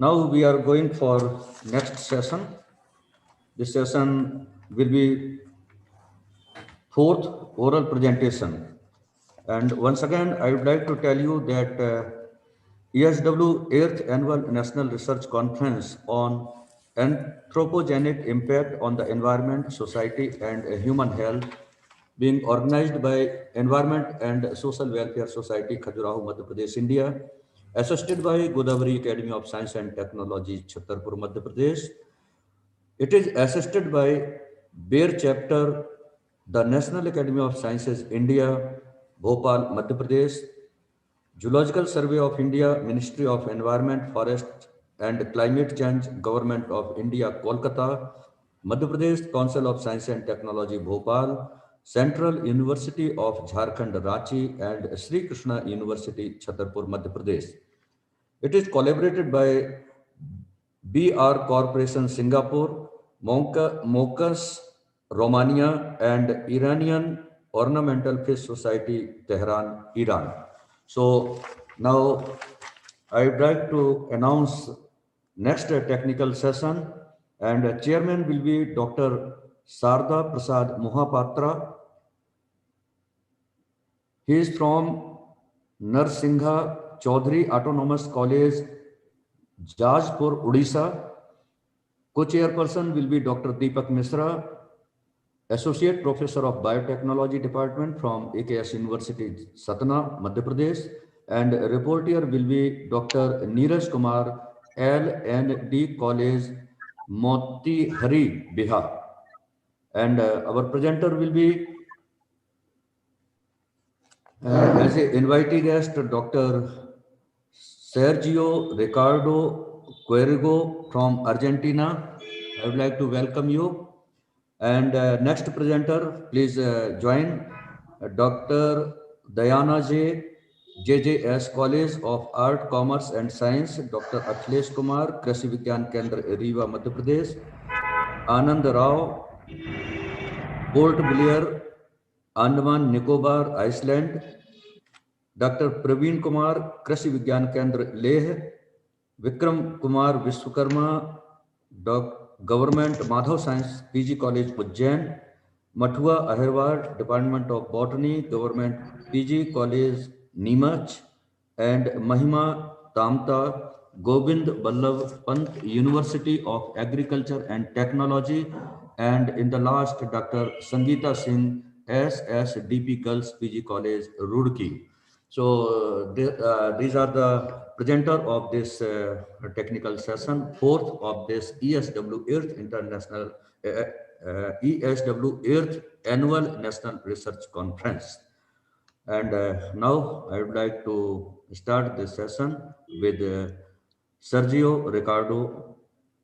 Now we are going for next session. This session will be fourth oral presentation. And once again, I would like to tell you that ESW 8th Annual National Research Conference on Anthropogenic Impact on the Environment, Society and Human Health being organized by Environment and Social Welfare Society, Khajuraho, Madhya Pradesh, India, assisted by Godavari Academy of Science and Technology, Chhatarpur, Madhya Pradesh. It is assisted by BEAR chapter, the National Academy of Sciences, India, Bhopal, Madhya Pradesh, Geological Survey of India, Ministry of Environment, Forest and Climate Change, Government of India, Kolkata, Madhya Pradesh, Council of Science and Technology, Bhopal, Central University of Jharkhand, Ranchi, and Sri Krishna University, Chhatarpur, Madhya Pradesh. It is collaborated by BR Corporation, Singapore, Mocus, Romania, and Iranian Ornamental Fish Society, Tehran, Iran. So now I would like to announce next technical session, and chairman will be Dr. Sarda Prasad Mohapatra. He is from Narsingha Chaudhary Autonomous College, Jajpur, Odisha. Co-chairperson will be Dr. Deepak Misra, Associate Professor of Biotechnology Department from AKS University, Satna, Madhya Pradesh. And reporter will be Dr. Neeraj Kumar, LND College, Motihari, Bihar. And our presenter will be, as an invitee guest, Dr. Sergio Ricardo Querigo from Argentina. I would like to welcome you. And next presenter, please join Dr. Diana J. JJS College of Art, Commerce and Science, Dr. Akhilesh Kumar, Krishi Vigyan Kendra, Rewa, Madhya Pradesh, Anand Rao, Port Blair, Andaman Nicobar, Iceland, Dr. Praveen Kumar, Krishi Vigyan Kendra, Leh, Vikram Kumar Vishwakarma, Government Madhav Science PG College, Ujjain, Mathua Aherwal, Department of Botany, Government PG College, Neemach, and Mahima Tamta, Govind Ballabh Pant, University of Agriculture and Technology, and in the last, Dr. Sangeeta Singh, SSDP Girls PG College, Roorkee. So these are the presenter of this technical session, fourth of this ESW 8th International ESW 8th Annual National Research Conference. And now I would like to start this session with Sergio Ricardo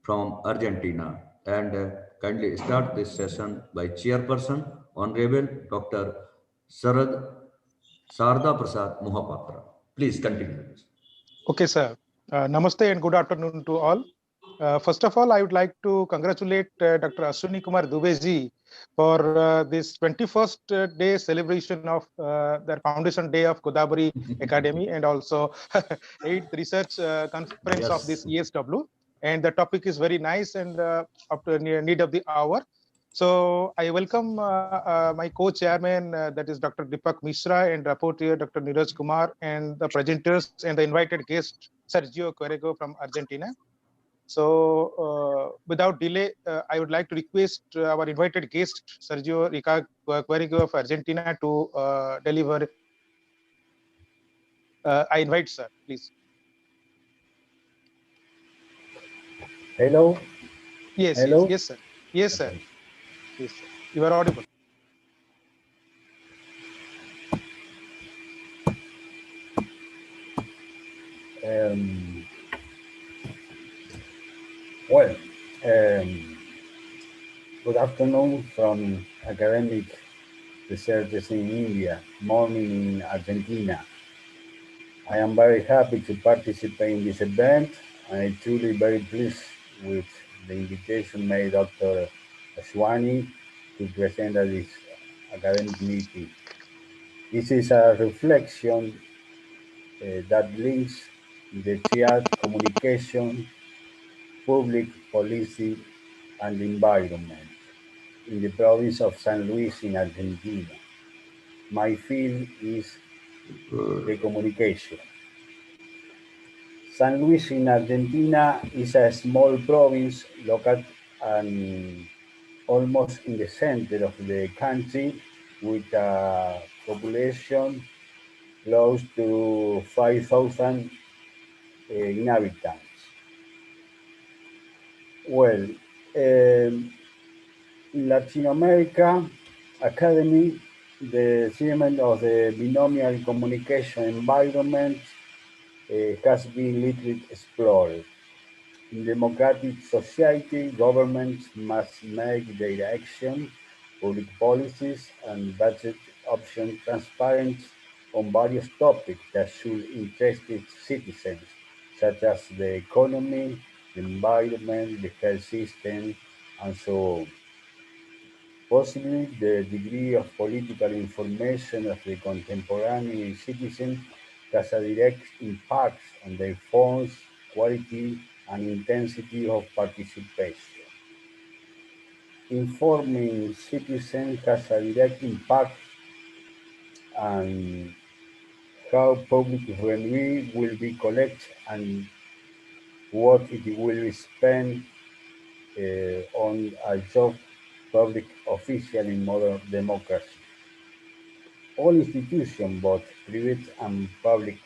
from Argentina. And kindly start this session by chairperson, Honorable Dr. Sarda Prasad Mohapatra. Please continue. Okay, sir. Namaste and good afternoon to all. First of all, I would like to congratulate Dr. Ashwini Kumar Dubey ji for this 21st day celebration of their foundation day of Godavari Academy and also 8th research conference of this ESW. And the topic is very nice and up to need of the hour. So I welcome my co-chairman, that is Dr. Deepak Misra, and rapporteur Dr. Neeraj Kumar, and the presenters and the invited guest Sergio Querigo from Argentina. So without delay, I would like to request our invited guest Sergio Querigo of Argentina to deliver. I invite sir, please. Hello. Yes. Hello. Yes, sir. Yes, sir. Yes, sir. You are audible. Well, good afternoon from academic researchers in India, morning in Argentina. I am very happy to participate in this event. I'm truly very pleased with the invitation made Dr. Ashwani to present at this academic meeting. This is a reflection that links the triad communication, public policy and environment in the province of San Luis in Argentina. My field is the communication. San Luis in Argentina is a small province located almost in the center of the country with a population close to 5,000 inhabitants. Well, in Latin America Academy, the segment of the binomial communication environment has been little explored. In democratic society, governments must make their action, public policies, and budget options transparent on various topics that should interest its citizens, such as the economy, the environment, the health system, and so on. Possibly, the degree of political information of the contemporary citizen has a direct impact on their forms, quality, and intensity of participation. Informing citizens has a direct impact on how public revenue will be collected and what it will be spent on a job public official in modern democracy. All institutions, both private and public,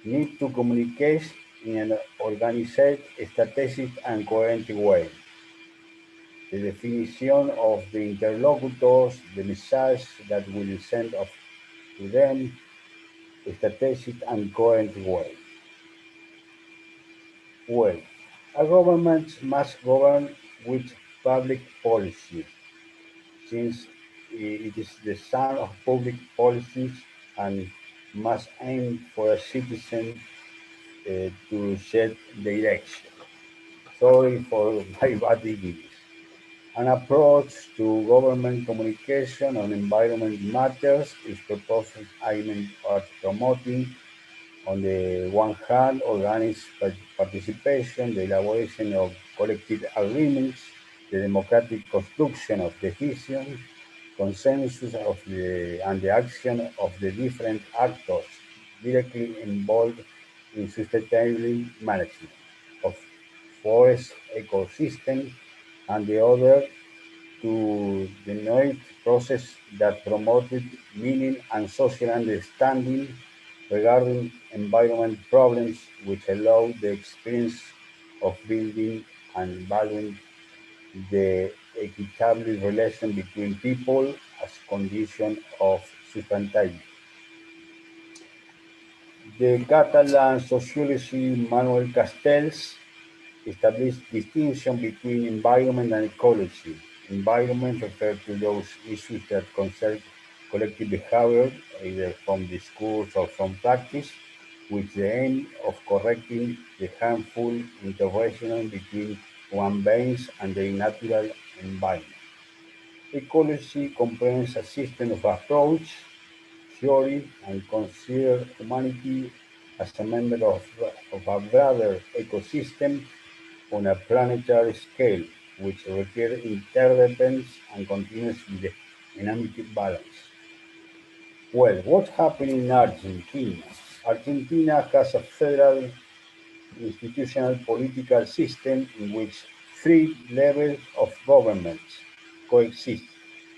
need to communicate in an organized, strategic, and coherent way. The definition of the interlocutors, the message that will send off to them, a strategic and coherent way. Well, a government must govern with public policy, since it is the son of public policies and must aim for a citizen to set direction. Sorry for my bad English. An approach to government communication on environment matters is proposed aimed at promoting, on the one hand, organized participation, the elaboration of collective agreements, the democratic construction of decisions, consensus and the action of the different actors directly involved in sustainable management of forest ecosystem, and the other to denote process that promoted meaning and social understanding regarding environment problems, which allow the experience of building and valuing the equitable relation between people as condition of sustainability. The Catalan sociologist Manuel Castells established distinction between environment and ecology. Environment refers to those issues that concern collective behavior, either from discourse or from practice, with the aim of correcting the harmful interaction between human beings and their natural environment. Ecology comprehends a system of approach, theory, and considers humanity as a member of a broader ecosystem on a planetary scale, which require interdependence and continuous dynamic balance. Well, what happened in Argentina? Argentina has a federal institutional political system in which three levels of government coexist: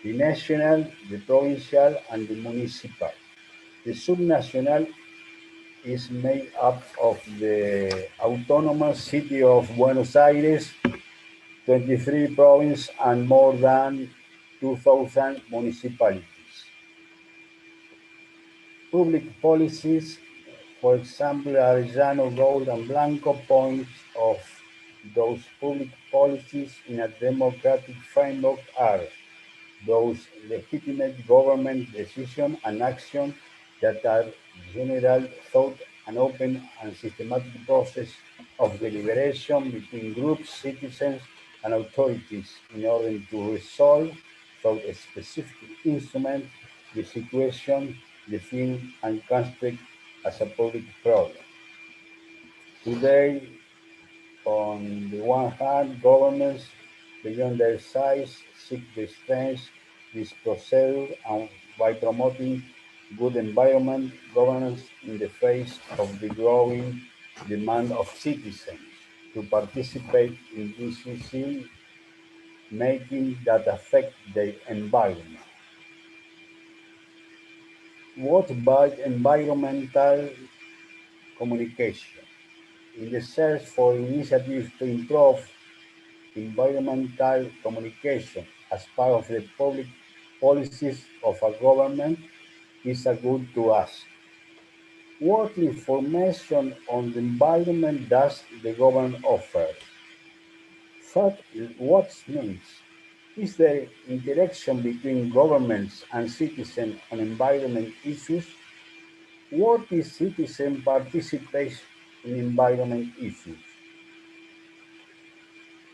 the national, the provincial, and the municipal. The subnational is made up of the autonomous city of Buenos Aires, 23 provinces, and more than 2,000 municipalities. Public policies, for example, Arellano, Gold, and Blanco points of those public policies in a democratic framework are those legitimate government decisions and actions that are general thought an open and systematic process of deliberation between groups, citizens, and authorities in order to resolve through a specific instrument the situation defined and constructed as a public problem. Today, On the one hand, governments beyond their size seek to strengthen this procedure and by promoting good environment governance in the face of the growing demand of citizens to participate in decision making that affect the environment. What about environmental communication? In the search for initiatives to improve environmental communication as part of the public policies of a government is a good to ask. What information on the environment does the government offer? First, what means? Is there interaction between governments and citizens on environment issues? What is citizen participation in environment issues?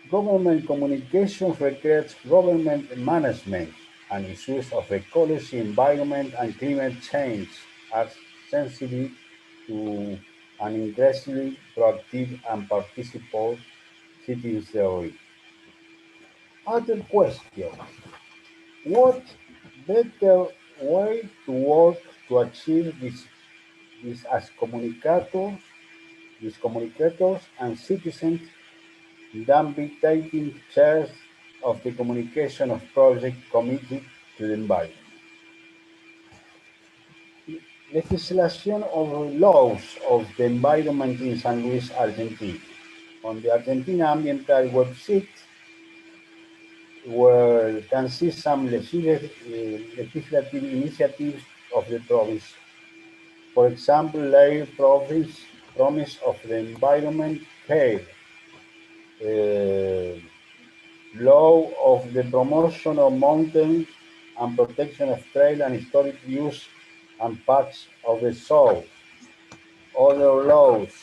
Government communication requires government management, and issues of ecology, environment, and climate change are sensitive to an increasingly proactive and participatory citizenry. Other question: what better way to work to achieve this as communicators and citizens than be taking shares of the communication of projects committed to the environment. Legislation of laws of the environment in San Luis, Argentina. On the Argentina Ambiental website, where you can see some legislative initiatives of the province. For example, their province promise of the environment care, uh, law of the promotion of mountain and protection of trail and historic use and parts of the soil. Other laws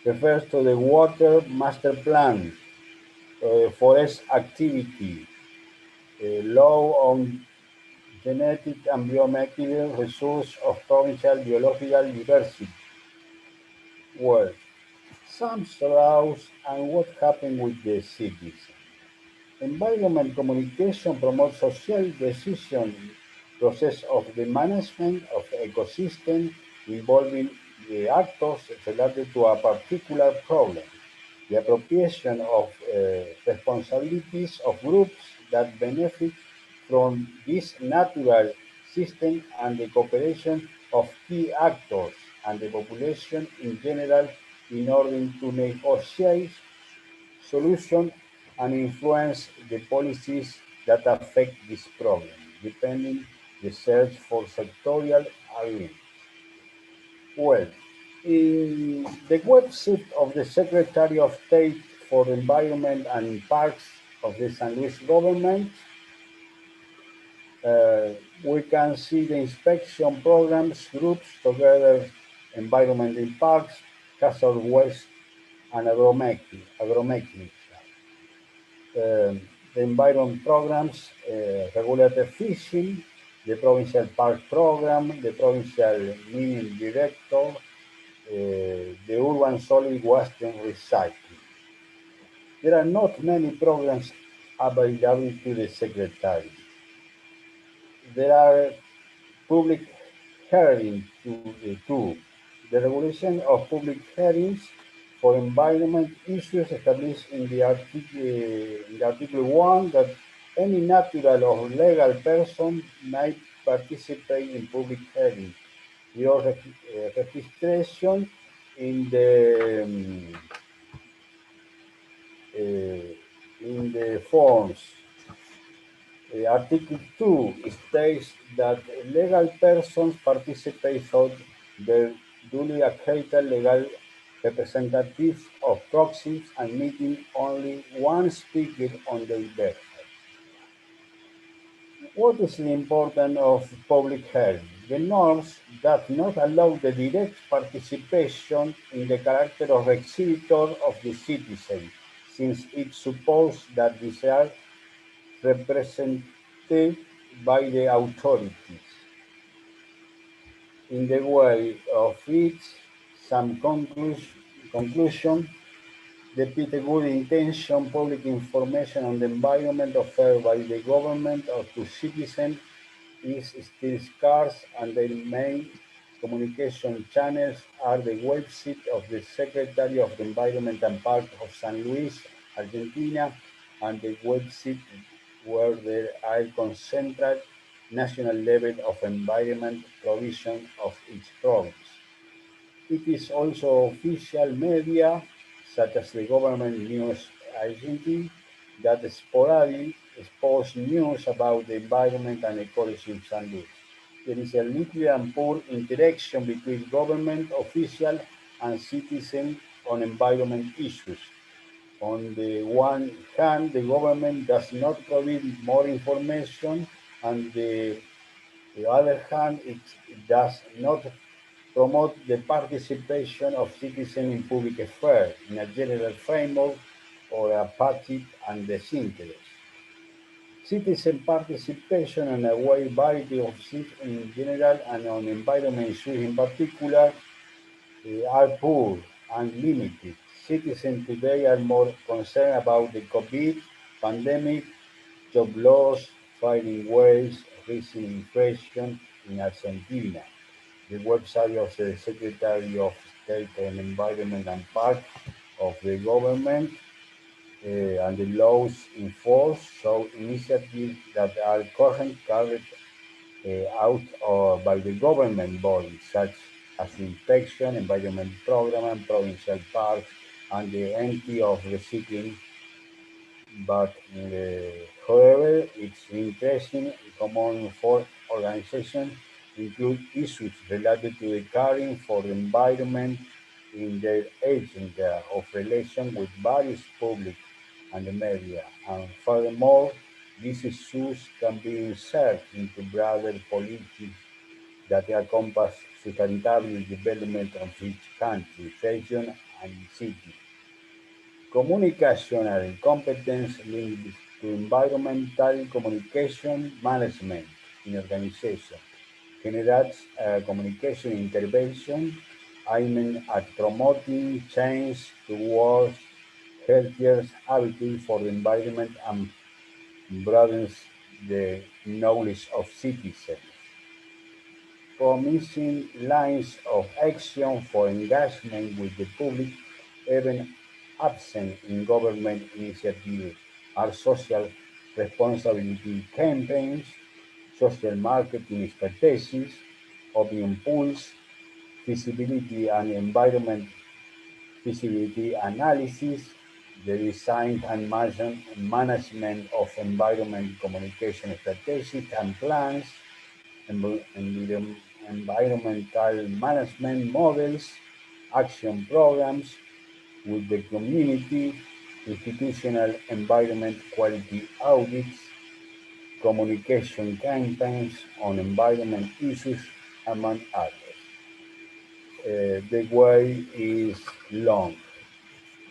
refers to the water master plan, forest activity, law on genetic and biomaterial resource of provincial biological diversity. Well, some laws and what happened with the cities. Environment communication promotes social decision process of the management of ecosystem involving the actors related to a particular problem, the appropriation of responsibilities of groups that benefit from this natural system and the cooperation of key actors and the population in general in order to negotiate solution and influence the policies that affect this problem, depending the search for sectorial agreement. Well, in the website of the Secretary of State for the Environment and Parks of the San Luis government, we can see the inspection programs, groups together, environment in parks, hazard waste, and agrometrics. The environment programs, regulated fishing, the provincial park program, the provincial mining director, the urban solid waste and recycling. There are not many programs available to the secretary. There are public hearings too. The regulation of public hearings for environment issues established in the article 1 that any natural or legal person may participate in public hearings. Your registration in the forms. Article 2 states that legal persons participate through their duly accredited legal representatives of proxies and meeting only one speaker on their behalf. What is the importance of public hearing? The norms that not allow the direct participation in the character of exhibitor of the citizen, since it supposes that these are represented by the authorities. In the way of it, some Conclusion, despite good intention, public information on the environment offered by the government or to citizens is still scarce, and their main communication channels are the website of the Secretary of the Environment and Park of San Luis, Argentina, and the website where there are concentrated national level of environment provision of each province. It is also official media, such as the government news agency, that sporadically expose news about the environment and ecology in San Luis. There is a little and poor interaction between government officials and citizens on environment issues. On the one hand, the government does not provide more information, and the other hand, it does not promote the participation of citizens in public affairs in a general framework or apathy and disinterest. Citizen participation on a wide variety of issues in general and on environment issues in particular are poor and limited. Citizens today are more concerned about the COVID pandemic, job loss, fighting waste, rising inflation in Argentina. The website of the Secretary of State on Environment and Park of the government and the laws in force show initiatives that are currently carried out by the government bodies, such as the inspection, environment program, and provincial parks, and the entity of recycling. But however, it's interesting common for organizations include issues related to the caring for the environment in their agenda of relation with various public and the media. And furthermore, these issues can be inserted into broader policies that encompass sustainable development of each country, region, and city. Communicational competence linked to environmental communication management in organization generates communication intervention aiming at promoting change towards healthier habits for the environment and broadens the knowledge of citizens. Promising lines of action for engagement with the public, even absent in government initiatives, are social responsibility campaigns, social marketing strategies, opinion polls, feasibility and environment feasibility analysis, the design and management of environment communication strategies and plans, environmental management models, action programs with the community, institutional environment quality audits, communication campaigns on environment issues, among others. The way is long.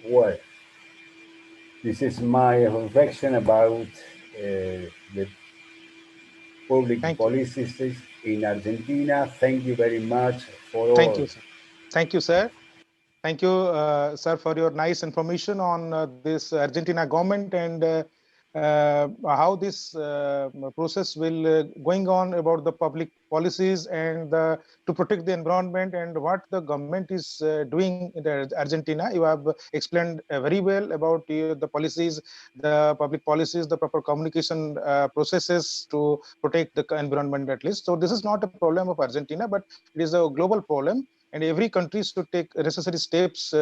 Well, this is my reflection about the public Thank you. policies in Argentina. Thank you very much for Thank all. you, sir. Thank you, sir. Thank you, sir, for your nice information on this Argentina government and how this process will going on about the public policies and to protect the environment and what the government is doing in Argentina. You have explained very well about the policies, the public policies, the proper communication processes to protect the environment at least. So this is not a problem of Argentina, but it is a global problem. And every country should take necessary steps